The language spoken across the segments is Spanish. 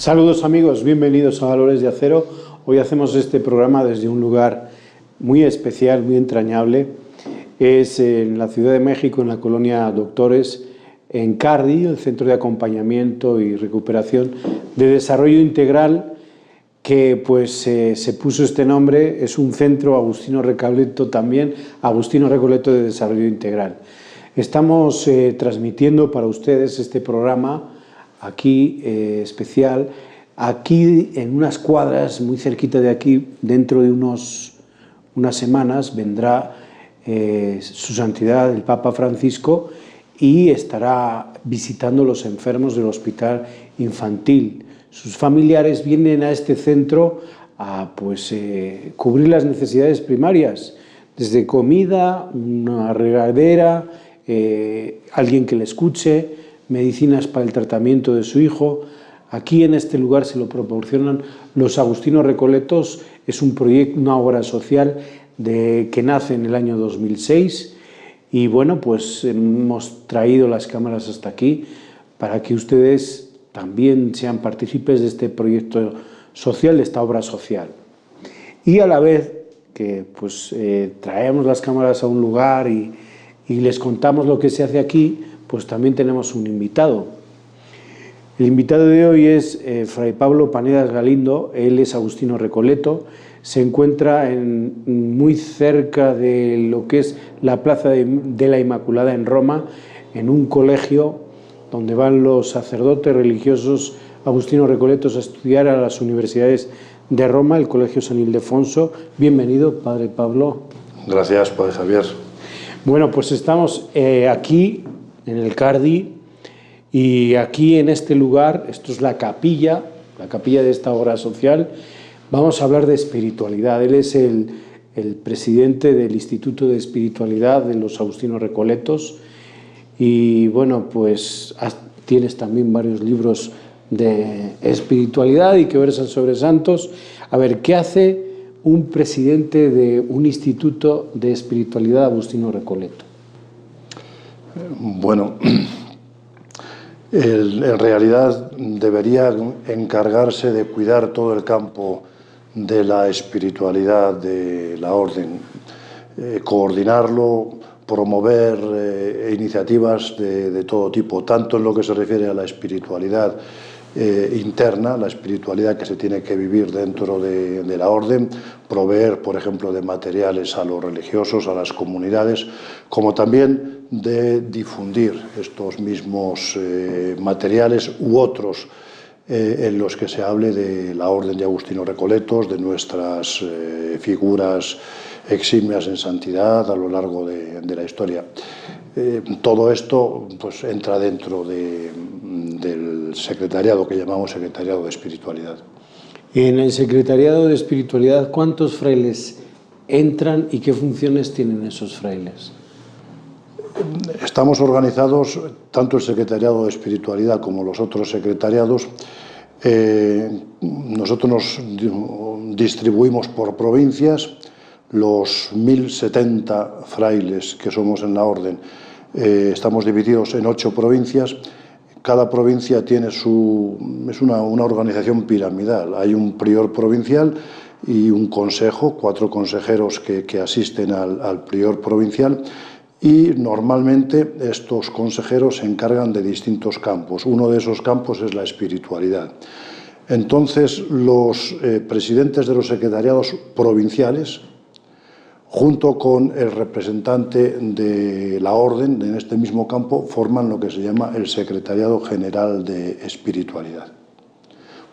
Saludos amigos, bienvenidos a Valores de Acero. Hoy hacemos este programa desde un lugar muy especial, muy entrañable. Es en la Ciudad de México, en la colonia Doctores, en CARDI, el Centro de Acompañamiento y Recuperación de Desarrollo Integral, que pues se puso este nombre. Es un centro Agustino Recoleto también, Agustino Recoleto de Desarrollo Integral. Estamos transmitiendo para ustedes este programa aquí especial, aquí en unas cuadras muy cerquita de aquí. Dentro de unas semanas vendrá su santidad el Papa Francisco y estará visitando los enfermos del hospital infantil. Sus familiares vienen a este centro a cubrir las necesidades primarias, desde comida, una regadera, alguien que le escuche, medicinas para el tratamiento de su hijo. Aquí en este lugar se lo proporcionan los Agustinos Recoletos. Es un proyecto, una obra social que nace en el año 2006 y bueno, pues hemos traído las cámaras hasta aquí para que ustedes también sean partícipes de este proyecto social, de esta obra social. Y a la vez que traemos las cámaras a un lugar y les contamos lo que se hace aquí, pues también tenemos un invitado. El invitado de hoy es Fray Pablo Panedas Galindo. Él es Agustino Recoleto, se encuentra muy cerca de lo que es la Plaza de la Inmaculada en Roma, en un colegio donde van los sacerdotes religiosos Agustinos Recoletos a estudiar a las universidades de Roma, el Colegio San Ildefonso. Bienvenido, Padre Pablo. Gracias, Padre Javier. Bueno, pues estamos aquí en el CARDI, y aquí en este lugar, esto es la capilla de esta obra social. Vamos a hablar de espiritualidad. Él es el presidente del Instituto de Espiritualidad de los Agustinos Recoletos y bueno, pues tienes también varios libros de espiritualidad y que versan sobre santos. A ver, ¿qué hace un presidente de un instituto de espiritualidad Agustino Recoleto? Bueno, en realidad debería encargarse de cuidar todo el campo de la espiritualidad de la orden, coordinarlo, promover iniciativas de todo tipo, tanto en lo que se refiere a la espiritualidad interna, la espiritualidad que se tiene que vivir dentro de la orden, proveer, por ejemplo, de materiales a los religiosos, a las comunidades, como también de difundir estos mismos materiales u otros en los que se hable de la orden de Agustinos Recoletos, de nuestras figuras eximias en santidad a lo largo de la historia. Todo esto pues entra dentro del secretariado que llamamos Secretariado de Espiritualidad. En el Secretariado de Espiritualidad, ¿cuántos frailes entran y qué funciones tienen esos frailes? Estamos organizados, tanto el Secretariado de Espiritualidad como los otros secretariados. Nosotros nos distribuimos por provincias. Los 1070 frailes que somos en la orden estamos divididos en 8 provincias. Cada provincia tiene es una organización piramidal. Hay un prior provincial y un consejo, 4 consejeros que asisten al prior provincial, y normalmente estos consejeros se encargan de distintos campos. Uno de esos campos es la espiritualidad. Entonces, los presidentes de los secretariados provinciales, junto con el representante de la orden en este mismo campo, forman lo que se llama el Secretariado General de Espiritualidad.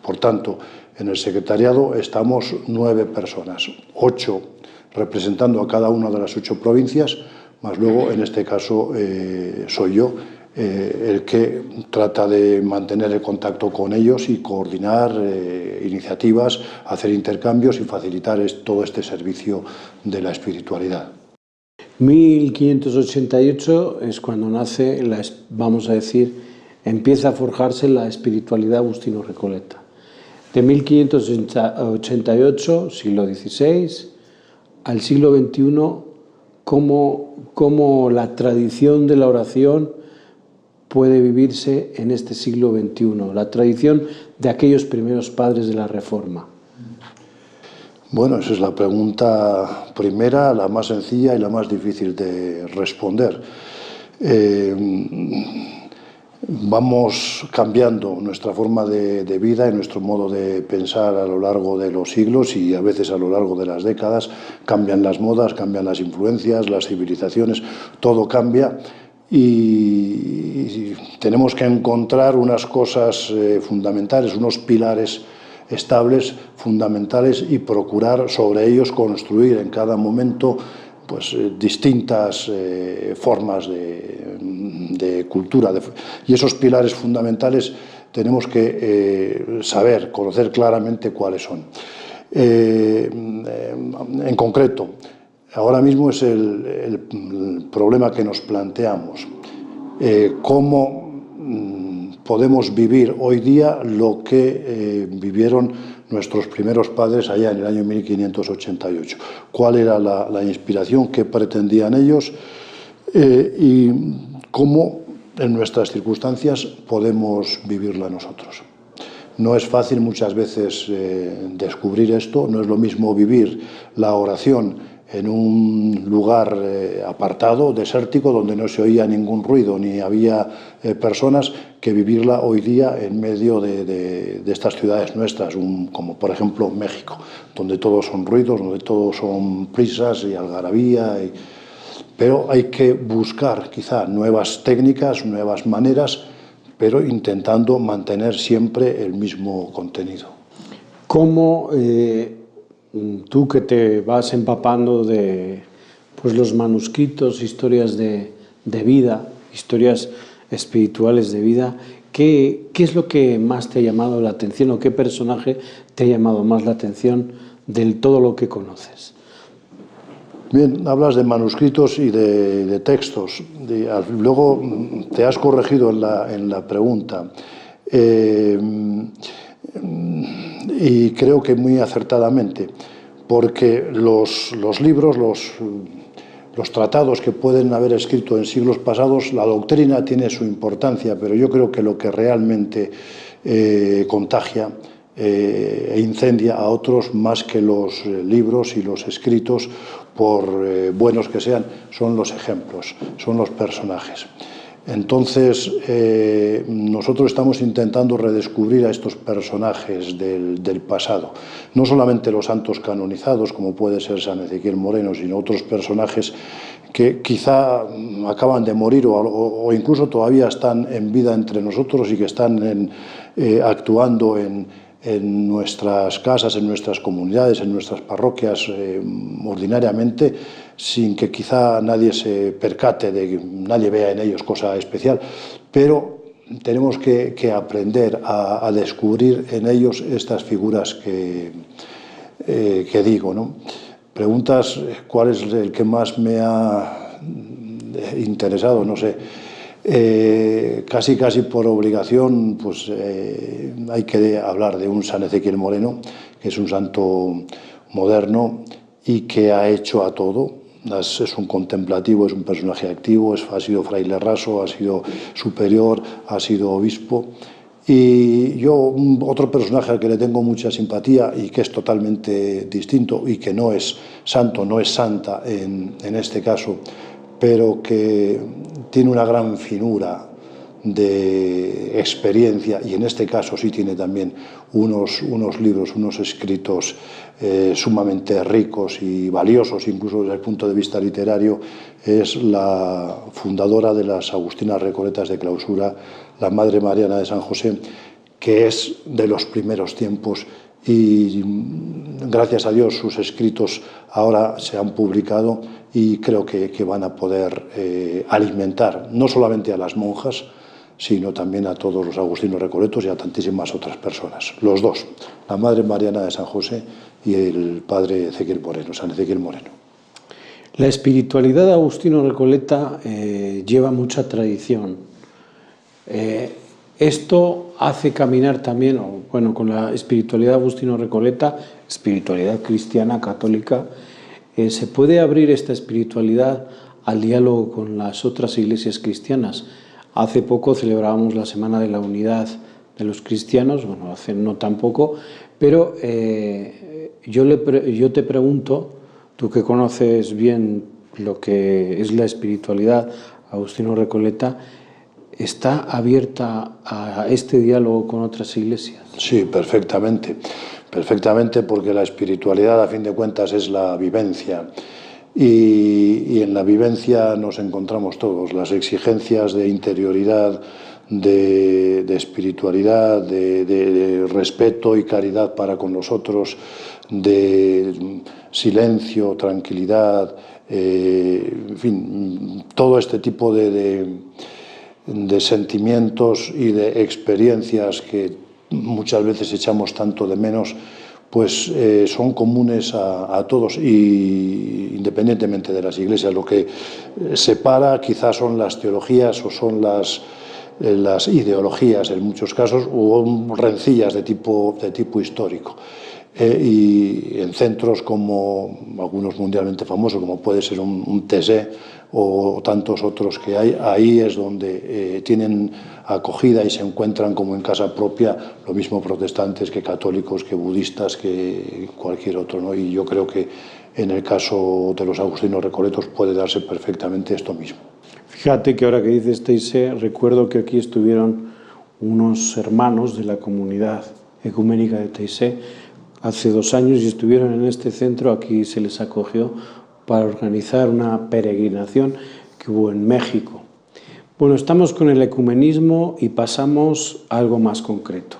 Por tanto, en el secretariado estamos 9 personas, 8 representando a cada una de las 8 provincias, más luego, en este caso, soy yo el que trata de mantener el contacto con ellos y coordinar iniciativas, hacer intercambios y facilitar todo este servicio de la espiritualidad. 1588 es cuando nace, vamos a decir, empieza a forjarse la espiritualidad Agustino Recoleta. De 1588, siglo XVI, al siglo XXI, cómo la tradición de la oración puede vivirse en este siglo XXI? La tradición de aquellos primeros padres de la Reforma. Bueno, esa es la pregunta primera, la más sencilla y la más difícil de responder. Vamos cambiando nuestra forma de vida y nuestro modo de pensar a lo largo de los siglos y a veces a lo largo de las décadas. Cambian las modas, cambian las influencias, las civilizaciones, todo cambia y tenemos que encontrar unas cosas fundamentales, unos pilares estables, fundamentales, y procurar sobre ellos construir en cada momento pues, distintas formas de cultura. Y esos pilares fundamentales tenemos que saber, conocer claramente cuáles son. En concreto, ahora mismo es el problema que nos planteamos. ¿Cómo podemos vivir hoy día lo que vivieron nuestros primeros padres allá en el año 1588? ¿Cuál era la inspiración que pretendían ellos? Y cómo en nuestras circunstancias podemos vivirla nosotros. No es fácil muchas veces descubrir esto, no es lo mismo vivir la oración en un lugar apartado, desértico, donde no se oía ningún ruido ni había personas, que vivirla hoy día en medio de estas ciudades nuestras, como por ejemplo México, donde todos son ruidos, donde todos son prisas y algarabía. Pero hay que buscar quizá nuevas técnicas, nuevas maneras, pero intentando mantener siempre el mismo contenido. ¿Cómo tú, que te vas empapando de pues, los manuscritos, historias de vida, historias espirituales de vida, ¿qué es lo que más te ha llamado la atención o qué personaje te ha llamado más la atención de todo lo que conoces? Bien, hablas de manuscritos y de textos. Luego te has corregido en la pregunta. Y creo que muy acertadamente, porque los libros, los tratados que pueden haber escrito en siglos pasados, la doctrina tiene su importancia, pero yo creo que lo que realmente contagia e incendia a otros más que los libros y los escritos, por buenos que sean, son los ejemplos, son los personajes. Entonces, nosotros estamos intentando redescubrir a estos personajes del pasado, no solamente los santos canonizados, como puede ser San Ezequiel Moreno, sino otros personajes que quizá acaban de morir o incluso todavía están en vida entre nosotros y que están actuando en nuestras casas, en nuestras comunidades, en nuestras parroquias ordinariamente, sin que quizá nadie se percate, nadie vea en ellos cosa especial, pero tenemos que aprender a descubrir en ellos estas figuras que digo, ¿no? Preguntas cuál es el que más me ha interesado, no sé. Casi por obligación, pues hay que hablar de un San Ezequiel Moreno, que es un santo moderno y que ha hecho a todo. Es un contemplativo, es un personaje activo, ha sido fraile raso, ha sido superior, ha sido obispo. Y yo, otro personaje al que le tengo mucha simpatía y que es totalmente distinto y que no es santo, no es santa en este caso, pero que tiene una gran finura de experiencia y en este caso sí tiene también unos libros, unos escritos sumamente ricos y valiosos, incluso desde el punto de vista literario. Es la fundadora de las Agustinas Recoletas de Clausura, la Madre Mariana de San José, que es de los primeros tiempos y gracias a Dios sus escritos ahora se han publicado y creo que van a poder alimentar no solamente a las monjas, sino también a todos los agustinos recoletos y a tantísimas otras personas. Los dos, la Madre Mariana de San José y el Padre Ezequiel Moreno, San Ezequiel Moreno. La espiritualidad de Agustino Recoleta lleva mucha tradición. Esto hace caminar también, con la espiritualidad de Agustino Recoleta, espiritualidad cristiana, católica, se puede abrir esta espiritualidad al diálogo con las otras iglesias cristianas. Hace poco celebrábamos la Semana de la Unidad de los Cristianos, bueno, hace no tan poco, pero yo te pregunto, tú que conoces bien lo que es la espiritualidad, Agustino Recoleta, ¿está abierta a este diálogo con otras iglesias? Sí, perfectamente. Perfectamente, porque la espiritualidad, a fin de cuentas, es la vivencia. Y en la vivencia nos encontramos todos. Las exigencias de interioridad, de espiritualidad, de respeto y caridad para con los otros, de silencio, tranquilidad, en fin, todo este tipo de sentimientos y de experiencias que muchas veces echamos tanto de menos, pues son comunes a todos, y independientemente de las iglesias. Lo que separa quizás son las teologías o son las ideologías en muchos casos, o rencillas de tipo histórico. Y en centros como algunos mundialmente famosos, como puede ser un TSE o tantos otros que hay, ahí es donde tienen acogida y se encuentran como en casa propia, lo mismo protestantes que católicos, que budistas, que cualquier otro, ¿no? Y yo creo que en el caso de los agustinos recoletos puede darse perfectamente esto mismo. Fíjate que ahora que dices TSE, recuerdo que aquí estuvieron unos hermanos de la comunidad ecuménica de TSE hace 2 años y estuvieron en este centro. Aquí se les acogió para organizar una peregrinación que hubo en México. Bueno, estamos con el ecumenismo y pasamos a algo más concreto.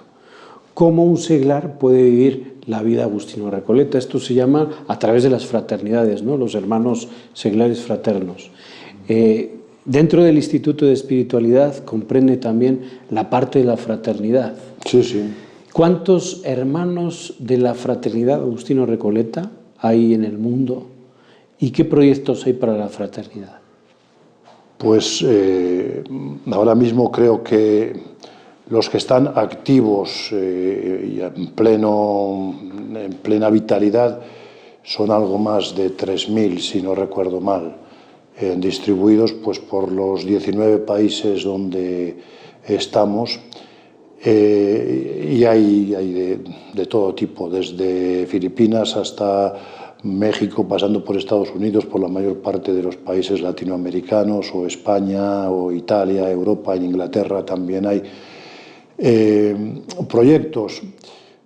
¿Cómo un seglar puede vivir la vida Agustino Recoleta? Esto se llama a través de las fraternidades, ¿no? Los hermanos seglares fraternos. Dentro del Instituto de Espiritualidad comprende también la parte de la fraternidad. Sí, sí. ¿Cuántos hermanos de la fraternidad Agustino Recoleta hay en el mundo y qué proyectos hay para la fraternidad? Pues ahora mismo creo que los que están activos y en plena vitalidad son algo más de 3.000, si no recuerdo mal, distribuidos pues por los 19 países donde estamos. Y hay de todo tipo, desde Filipinas hasta México, pasando por Estados Unidos, por la mayor parte de los países latinoamericanos, o España, o Italia, Europa, en Inglaterra también hay proyectos.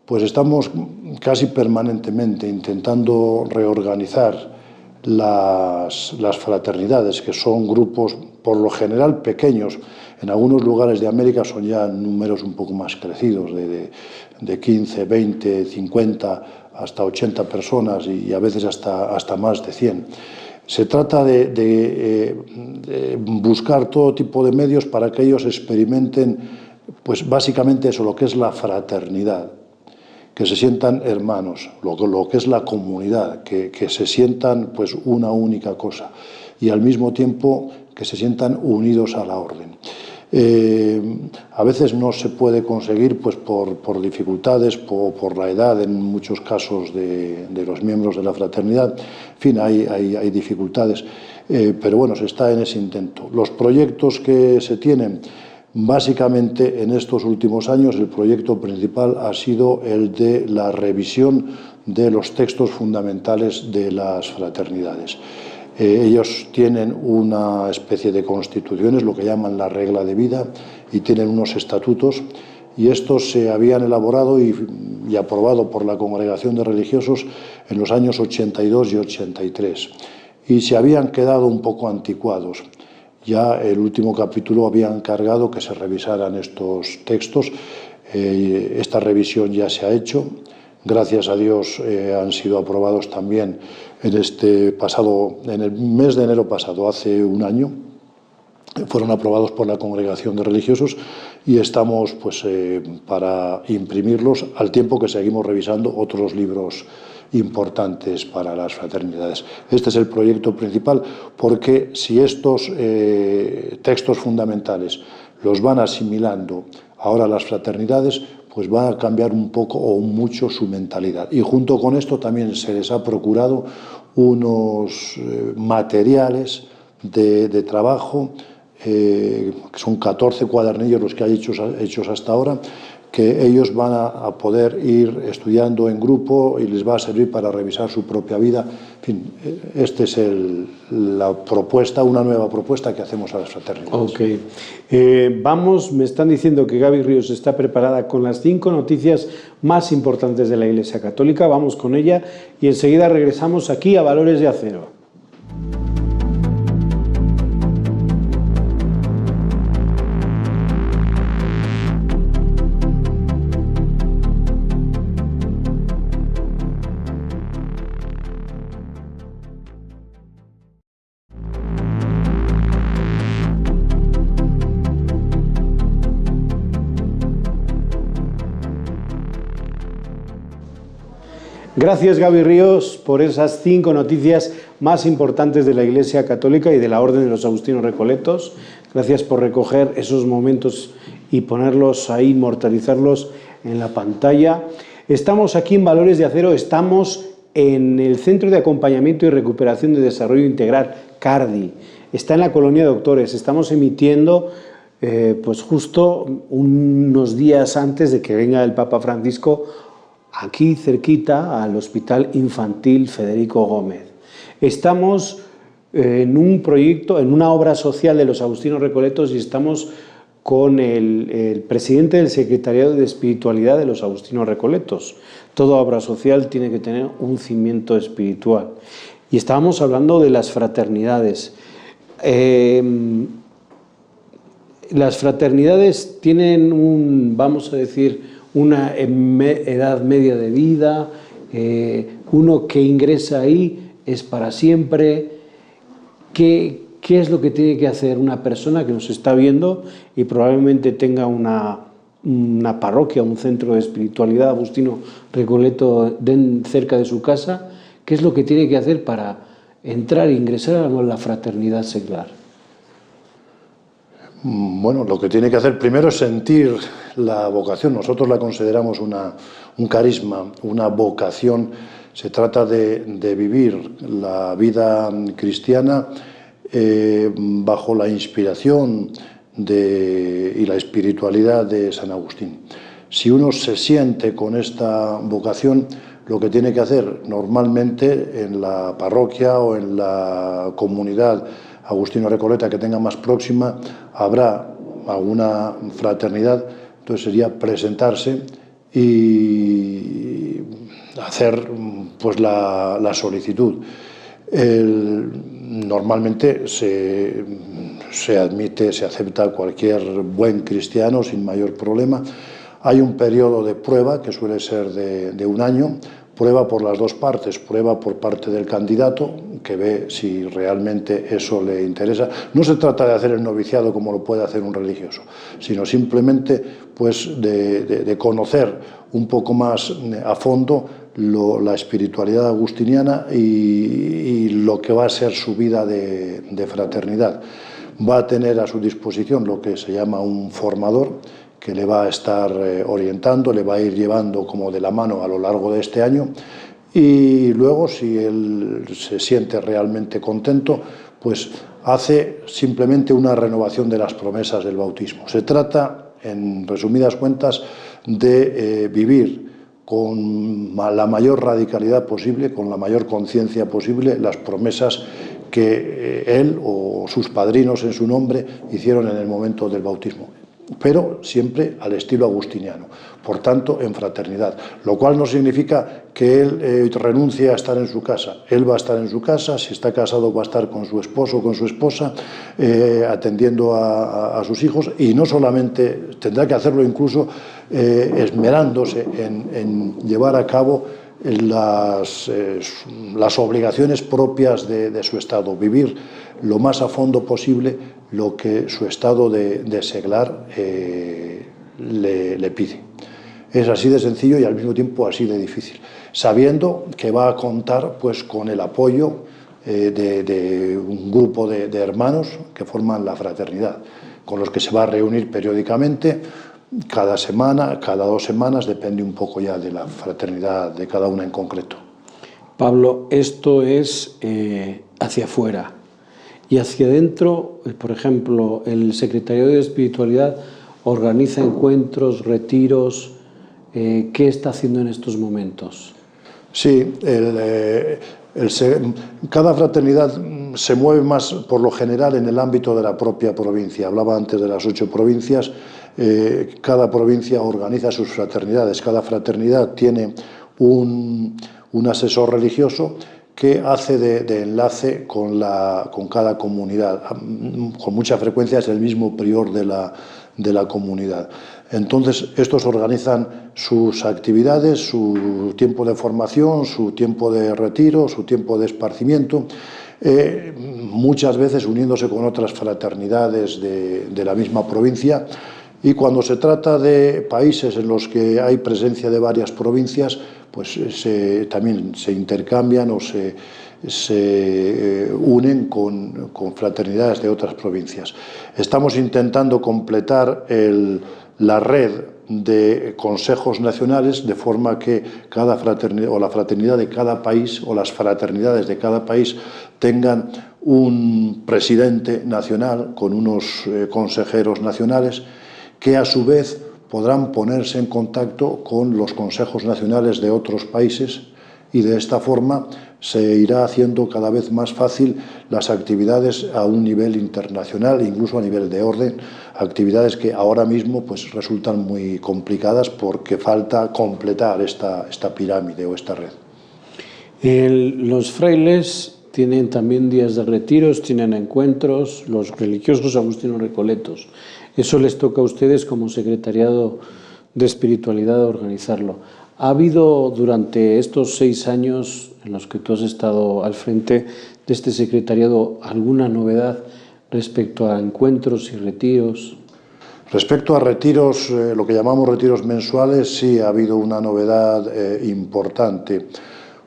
Pues estamos casi permanentemente intentando reorganizar las fraternidades, que son grupos por lo general pequeños. En algunos lugares de América son ya números un poco más crecidos, de 15, 20, 50, hasta 80 personas y a veces hasta más de 100. Se trata de buscar todo tipo de medios para que ellos experimenten, pues básicamente eso, lo que es la fraternidad, que se sientan hermanos, lo que es la comunidad, que se sientan pues una única cosa, y al mismo tiempo que se sientan unidos a la orden. A veces no se puede conseguir pues por dificultades, por la edad en muchos casos de los miembros de la fraternidad. En fin, hay dificultades, pero bueno, se está en ese intento. Los proyectos que se tienen, básicamente en estos últimos años, el proyecto principal ha sido el de la revisión de los textos fundamentales de las fraternidades. Ellos tienen una especie de constituciones, lo que llaman la regla de vida, y tienen unos estatutos, y estos se habían elaborado y aprobado por la Congregación de Religiosos en los años 82 y 83, y se habían quedado un poco anticuados. Ya el último capítulo había encargado que se revisaran estos textos. Esta revisión ya se ha hecho. Gracias a Dios han sido aprobados también en el mes de enero pasado, hace un año. Fueron aprobados por la Congregación de Religiosos y estamos pues para imprimirlos, al tiempo que seguimos revisando otros libros importantes para las fraternidades. Este es el proyecto principal, porque si estos textos fundamentales los van asimilando ahora las fraternidades, pues va a cambiar un poco o mucho su mentalidad. Y junto con esto también se les ha procurado unos materiales de trabajo que son 14 cuadernillos los que hay hechos hasta ahora, que ellos van a poder ir estudiando en grupo y les va a servir para revisar su propia vida. En fin, esta es la propuesta, una nueva propuesta que hacemos a las fraternidades. Ok. Me están diciendo que Gaby Ríos está preparada con las 5 noticias más importantes de la Iglesia Católica. Vamos con ella y enseguida regresamos aquí a Valores de Acero. Gracias, Gaby Ríos, por esas 5 noticias más importantes de la Iglesia Católica y de la Orden de los Agustinos Recoletos. Gracias por recoger esos momentos y ponerlos ahí, inmortalizarlos en la pantalla. Estamos aquí en Valores de Acero, estamos en el Centro de Acompañamiento y Recuperación de Desarrollo Integral, CARDI. Está en la Colonia Doctores. Estamos emitiendo pues justo unos días antes de que venga el Papa Francisco aquí cerquita al Hospital Infantil Federico Gómez. Estamos en un proyecto, en una obra social de los Agustinos Recoletos y estamos con el presidente del Secretariado de Espiritualidad de los Agustinos Recoletos. Toda obra social tiene que tener un cimiento espiritual. Y estábamos hablando de las fraternidades. Las fraternidades tienen vamos a decir, una edad media de vida, uno que ingresa ahí es para siempre. ¿Qué es lo que tiene que hacer una persona que nos está viendo y probablemente tenga una parroquia, un centro de espiritualidad agustino recoleto cerca de su casa? ¿Qué es lo que tiene que hacer para entrar e ingresar a la fraternidad seglar? Bueno, lo que tiene que hacer primero es sentir la vocación. Nosotros la consideramos un carisma, una vocación. Se trata de vivir la vida cristiana bajo la inspiración y la espiritualidad de San Agustín. Si uno se siente con esta vocación, lo que tiene que hacer normalmente en la parroquia o en la comunidad agustino recoleta que tenga más próxima, habrá alguna fraternidad, entonces sería presentarse y hacer pues la solicitud. Normalmente se admite, se acepta cualquier buen cristiano sin mayor problema. Hay un periodo de prueba que suele ser de 1 año, prueba por las dos partes, prueba por parte del candidato, que ve si realmente eso le interesa. No se trata de hacer el noviciado como lo puede hacer un religioso, sino simplemente pues, de conocer un poco más a fondo la espiritualidad agustiniana y lo que va a ser su vida de fraternidad. Va a tener a su disposición lo que se llama un formador, que le va a estar orientando, le va a ir llevando como de la mano a lo largo de este año, y luego, si él se siente realmente contento, pues hace simplemente una renovación de las promesas del bautismo. Se trata, en resumidas cuentas, de vivir con la mayor radicalidad posible, con la mayor conciencia posible, las promesas que él o sus padrinos en su nombre hicieron en el momento del bautismo, pero siempre al estilo agustiniano, por tanto en fraternidad, lo cual no significa que él renuncie a estar en su casa. Él va a estar en su casa, si está casado va a estar con su esposo o con su esposa, atendiendo a sus hijos, y no solamente, tendrá que hacerlo incluso esmerándose en llevar a cabo las obligaciones propias de su estado, vivir lo más a fondo posible lo que su estado de seglar le pide. Es así de sencillo y al mismo tiempo así de difícil, sabiendo que va a contar pues, con el apoyo de un grupo de hermanos que forman la fraternidad, con los que se va a reunir periódicamente, cada semana, cada 2 semanas, depende un poco ya de la fraternidad de cada una en concreto. Pablo, esto es hacia afuera. Y hacia adentro, por ejemplo, el Secretariado de Espiritualidad organiza encuentros, retiros. ¿Qué está haciendo en estos momentos? Sí, cada fraternidad se mueve más por lo general en el ámbito de la propia provincia. Hablaba antes de las 8 provincias, cada provincia organiza sus fraternidades, cada fraternidad tiene un asesor religioso que hace de enlace con cada comunidad. Con mucha frecuencia es el mismo prior de la comunidad. Entonces, estos organizan sus actividades, su tiempo de formación, su tiempo de retiro, su tiempo de esparcimiento, muchas veces uniéndose con otras fraternidades de la misma provincia. Y cuando se trata de países en los que hay presencia de varias provincias, pues también se intercambian o se unen con fraternidades de otras provincias. Estamos intentando completar la red de consejos nacionales, de forma que cada fraternidad o la fraternidad de cada país o las fraternidades de cada país tengan un presidente nacional con unos consejeros nacionales que a su vez podrán ponerse en contacto con los consejos nacionales de otros países, y de esta forma se irá haciendo cada vez más fácil las actividades a un nivel internacional, incluso a nivel de orden, actividades que ahora mismo pues resultan muy complicadas porque falta completar esta pirámide o esta red. Los frailes tienen también días de retiros, tienen encuentros, los religiosos agustinos recoletos. Eso les toca a ustedes como Secretariado de Espiritualidad organizarlo. ¿Ha habido durante estos 6 años en los que tú has estado al frente de este secretariado alguna novedad respecto a encuentros y retiros? Respecto a retiros, lo que llamamos retiros mensuales, sí ha habido una novedad importante,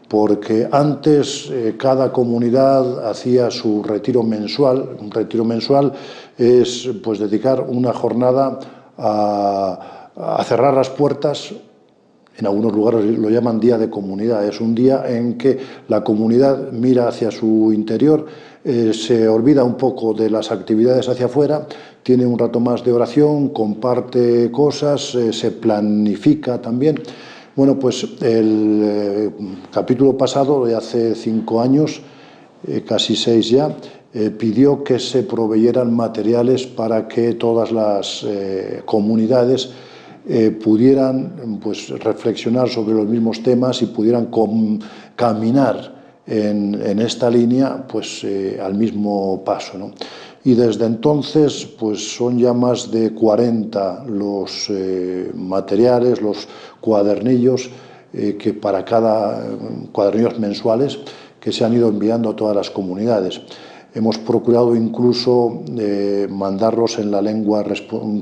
porque antes cada comunidad hacía su retiro mensual. Un retiro mensual es pues dedicar una jornada a cerrar las puertas. En algunos lugares lo llaman día de comunidad. Es un día en que la comunidad mira hacia su interior, se olvida un poco de las actividades hacia afuera, tiene un rato más de oración, comparte cosas, se planifica también. Bueno, pues el capítulo pasado, de hace 5 años, casi 6 ya, pidió que se proveyeran materiales para que todas las comunidades pudieran pues reflexionar sobre los mismos temas y pudieran caminar en esta línea pues al mismo paso, ¿no? Y desde entonces pues son ya más de 40 los materiales, los cuadernillos que para cuadernillos mensuales que se han ido enviando a todas las comunidades. Hemos procurado incluso mandarlos en la lengua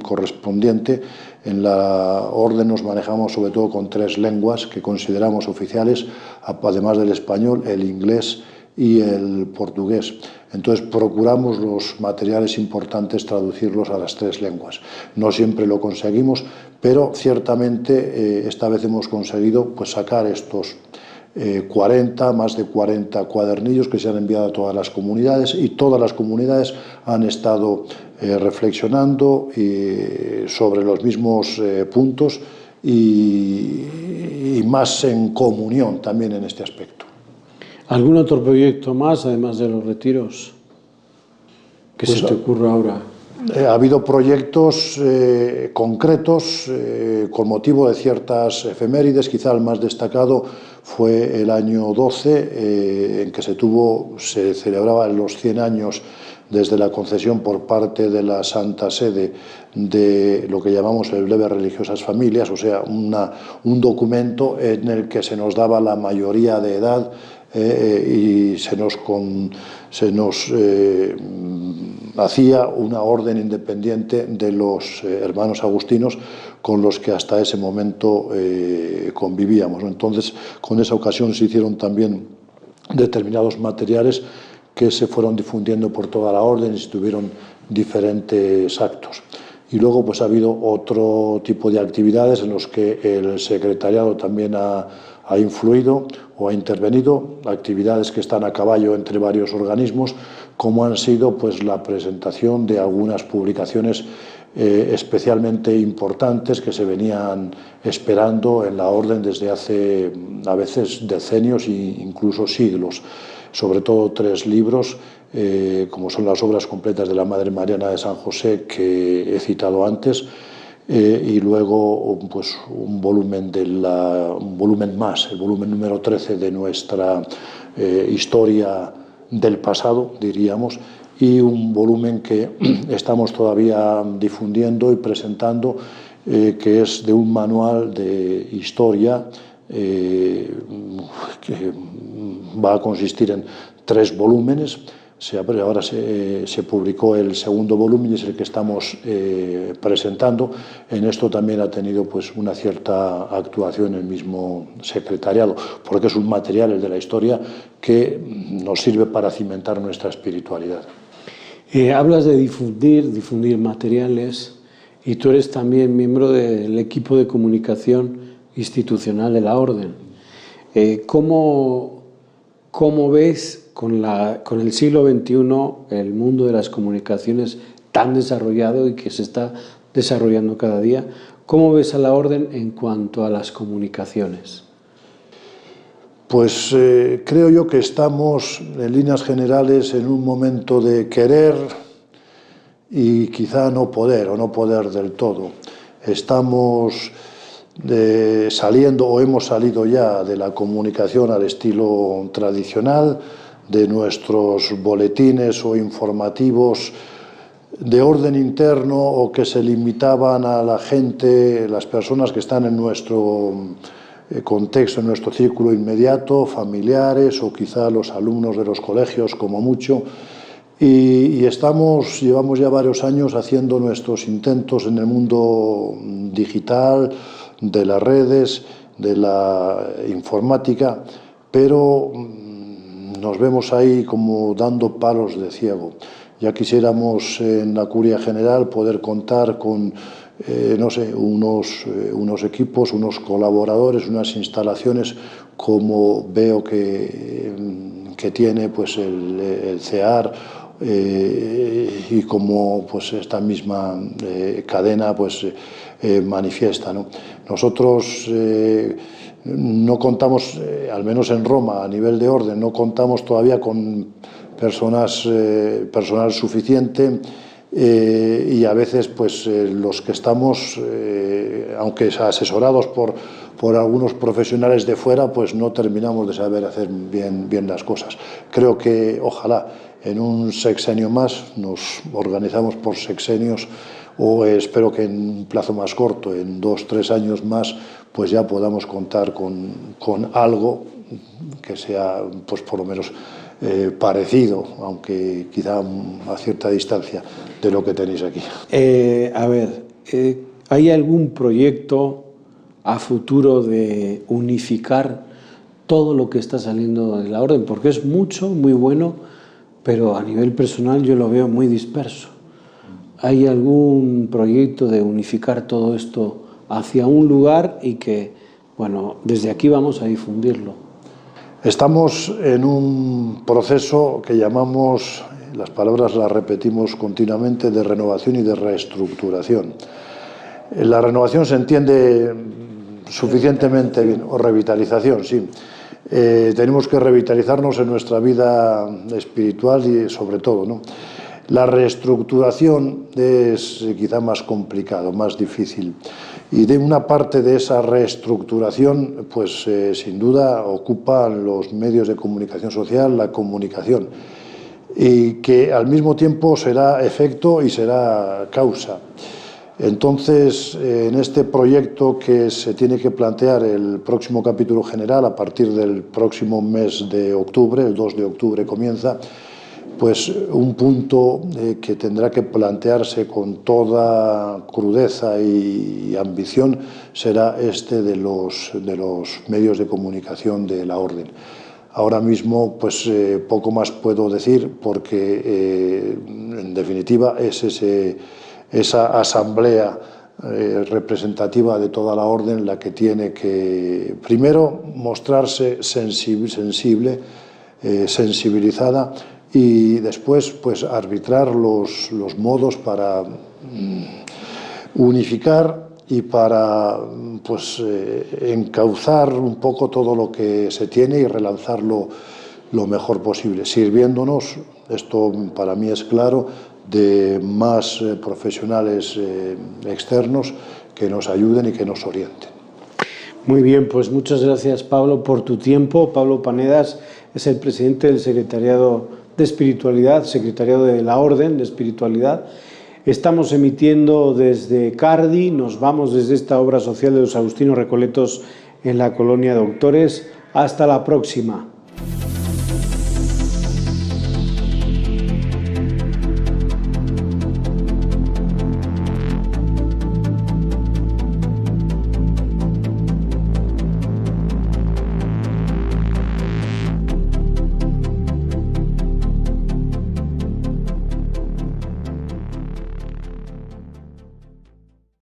correspondiente. En la orden nos manejamos sobre todo con 3 lenguas que consideramos oficiales, además del español, el inglés y el portugués. Entonces procuramos los materiales importantes traducirlos a las 3 lenguas. No siempre lo conseguimos, pero ciertamente esta vez hemos conseguido pues sacar estos más de 40 cuadernillos que se han enviado a todas las comunidades, y todas las comunidades han estado reflexionando sobre los mismos puntos y más en comunión también en este aspecto. ¿Algún otro proyecto más, además de los retiros, que pues se te ocurra ahora? Ha habido proyectos concretos con motivo de ciertas efemérides. Quizá el más destacado fue el año 12, en que se celebraban los 100 años desde la concesión por parte de la Santa Sede de lo que llamamos el Breve Religiosas Familias, o sea, un documento en el que se nos daba la mayoría de edad y se nos hacía una orden independiente de los hermanos agustinos con los que hasta ese momento convivíamos, ¿no? Entonces, con esa ocasión se hicieron también determinados materiales que se fueron difundiendo por toda la orden y se tuvieron diferentes actos. Y luego pues ha habido otro tipo de actividades en los que el secretariado también ha ha influido o ha intervenido, actividades que están a caballo entre varios organismos, como han sido pues la presentación de algunas publicaciones especialmente importantes que se venían esperando en la Orden desde hace a veces decenios e incluso siglos, sobre todo 3 libros, como son las obras completas de la Madre Mariana de San José que he citado antes, y luego pues un volumen más, el volumen número 13 de nuestra historia del pasado, diríamos, y un volumen que estamos todavía difundiendo y presentando, que es de un manual de historia que va a consistir en 3 volúmenes. Ahora se publicó el segundo volumen y es el que estamos presentando. En esto también ha tenido pues una cierta actuación el mismo secretariado, porque es un material, el de la historia, que nos sirve para cimentar nuestra espiritualidad. Hablas de difundir materiales, y tú eres también miembro del equipo de comunicación institucional de la Orden. ¿Cómo ves con el siglo XXI el mundo de las comunicaciones tan desarrollado y que se está desarrollando cada día? ¿Cómo ves a la Orden en cuanto a las comunicaciones? Pues creo yo que estamos en líneas generales en un momento de querer y quizá no poder o no poder del todo. Estamos saliendo o hemos salido ya de la comunicación al estilo tradicional, de nuestros boletines o informativos de orden interno o que se limitaban a la gente, las personas que están en nuestro contexto, en nuestro círculo inmediato, familiares o quizá los alumnos de los colegios como mucho. Y llevamos ya varios años haciendo nuestros intentos en el mundo digital, de las redes, de la informática, pero nos vemos ahí como dando palos de ciego. Ya quisiéramos en la Curia General poder contar con no sé, unos equipos, unos colaboradores, unas instalaciones como veo que tiene pues el CEAR y como pues esta misma cadena pues manifiesta, ¿no? Nosotros no contamos, al menos en Roma, a nivel de orden, no contamos todavía con personal suficiente, y a veces pues los que estamos, aunque asesorados por algunos profesionales de fuera, pues no terminamos de saber hacer bien las cosas. Creo que ojalá en un sexenio más, nos organizamos por sexenios, o espero que en un plazo más corto, en 2 o 3 años más, pues ya podamos contar con algo que sea pues por lo menos parecido, aunque quizá a cierta distancia, de lo que tenéis aquí. ¿Hay algún proyecto a futuro de unificar todo lo que está saliendo de la Orden? Porque es mucho, muy bueno, pero a nivel personal yo lo veo muy disperso. ¿Hay algún proyecto de unificar todo esto hacia un lugar y que, bueno, desde aquí vamos a difundirlo? Estamos en un proceso que llamamos, las palabras las repetimos continuamente, de renovación y de reestructuración. La renovación se entiende suficientemente bien, o revitalización, sí. Tenemos que revitalizarnos en nuestra vida espiritual y sobre todo, ¿no? La reestructuración es quizá más complicado, más difícil. Y de una parte de esa reestructuración, pues sin duda ocupan los medios de comunicación social, la comunicación, y que al mismo tiempo será efecto y será causa. Entonces, en este proyecto que se tiene que plantear el próximo capítulo general, a partir del próximo mes de octubre, el 2 de octubre comienza, pues un punto que tendrá que plantearse con toda crudeza y ambición será este de los medios de comunicación de la Orden. Ahora mismo pues poco más puedo decir porque en definitiva es esa asamblea representativa de toda la orden la que tiene que, primero, mostrarse sensibilizada y después pues arbitrar los modos para unificar y para pues encauzar un poco todo lo que se tiene y relanzarlo lo mejor posible, sirviéndonos, esto para mí es claro, de más profesionales externos que nos ayuden y que nos orienten. Muy bien, pues muchas gracias, Pablo, por tu tiempo. Pablo Panedas es el presidente del Secretariado de Espiritualidad, Secretariado de la Orden de Espiritualidad. Estamos emitiendo desde Cardi, nos vamos desde esta obra social de los Agustinos Recoletos en la colonia Doctores. Hasta la próxima.